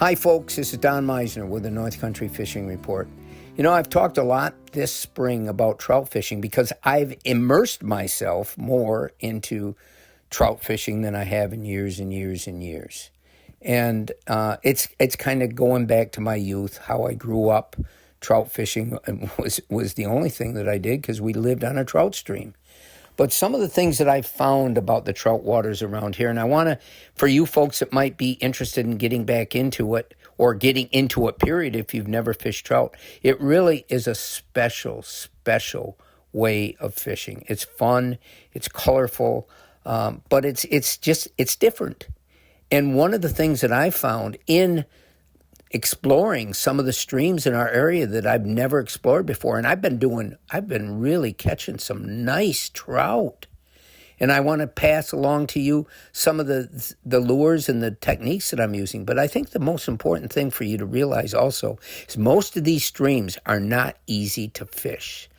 Hi folks, this is Don Meissner with the North Country Fishing Report. You know, I've talked a lot this spring about trout fishing because I've immersed myself more into trout fishing than I have in years and years and years. And it's kind of going back to my youth, how I grew up. Trout fishing was the only thing that I did because we lived on a trout stream. But some of the things that I've found about the trout waters around here, and I want to, for you folks that might be interested in getting back into it or getting into it, period, if you've never fished trout, it really is a special, special way of fishing. It's fun, it's colorful, but it's different. And one of the things that I found in exploring some of the streams in our area that I've never explored before. And I've been really catching some nice trout. And I want to pass along to you some of the lures and the techniques that I'm using. But I think the most important thing for you to realize also is most of these streams are not easy to fish.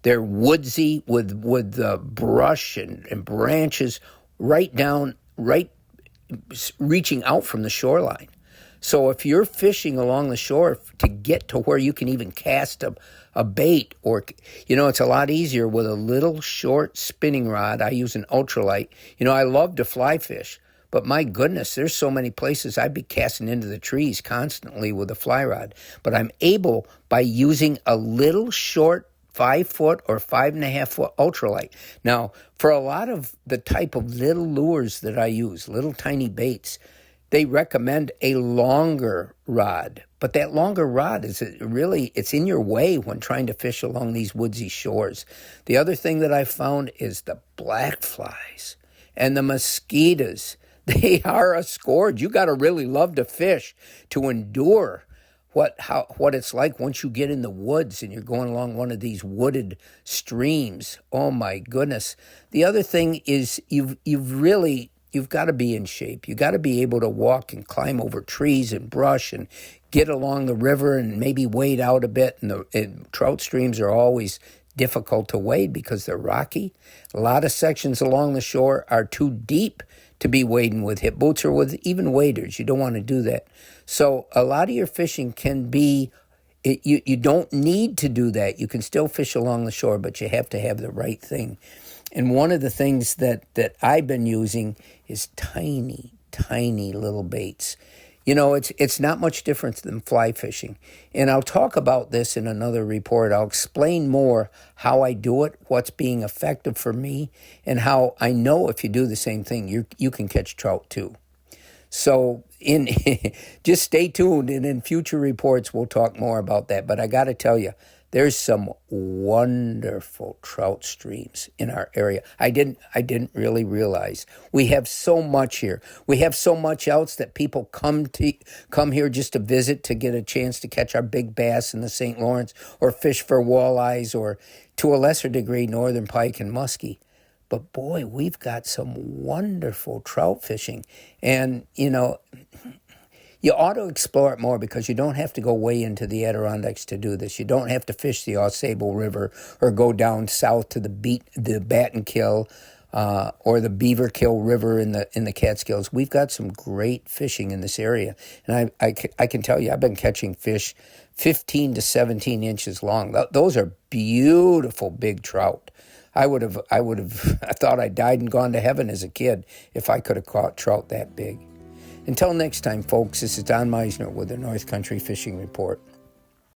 They're woodsy with brush and branches right reaching out from the shoreline. So if you're fishing along the shore to get to where you can even cast a bait, or, you know, it's a lot easier with a little short spinning rod. I use an ultralight. You know, I love to fly fish, but my goodness, there's so many places I'd be casting into the trees constantly with a fly rod. But I'm able, by using a little short 5-foot or 5.5-foot ultralight. Now, for a lot of the type of little lures that I use, little tiny baits, they recommend a longer rod, but that longer rod it's in your way when trying to fish along these woodsy shores. The other thing that I found is the black flies and the mosquitoes. They are a scourge. You got to really love to fish to endure what it's like once you get in the woods and you're going along one of these wooded streams. Oh my goodness. The other thing is you've got to be in shape. You got to be able to walk and climb over trees and brush and get along the river and maybe wade out a bit. And trout streams are always difficult to wade because they're rocky. A lot of sections along the shore are too deep to be wading with hip boots or with even waders. You don't want to do that. So a lot of your fishing can be, you don't need to do that. You can still fish along the shore, but you have to have the right thing. And one of the things that I've been using is tiny, tiny little baits. You know, it's not much different than fly fishing. And I'll talk about this in another report. I'll explain more how I do it, what's being effective for me, and how I know if you do the same thing, you can catch trout too. So just stay tuned, and in future reports, we'll talk more about that. But I got to tell you, there's some wonderful trout streams in our area. I didn't really realize. We have so much here. We have so much else that people come here just to visit, to get a chance to catch our big bass in the St. Lawrence, or fish for walleyes, or to a lesser degree, northern pike and muskie. But boy, we've got some wonderful trout fishing. And, you know, you ought to explore it more because you don't have to go way into the Adirondacks to do this. You don't have to fish the Ausable River or go down south to the Battenkill or the Beaverkill River in the Catskills. We've got some great fishing in this area. And I can tell you, I've been catching fish 15 to 17 inches long. Those are beautiful big trout. I thought I died and gone to heaven as a kid if I could have caught trout that big. Until next time, folks, this is Don Meissner with the North Country Fishing Report.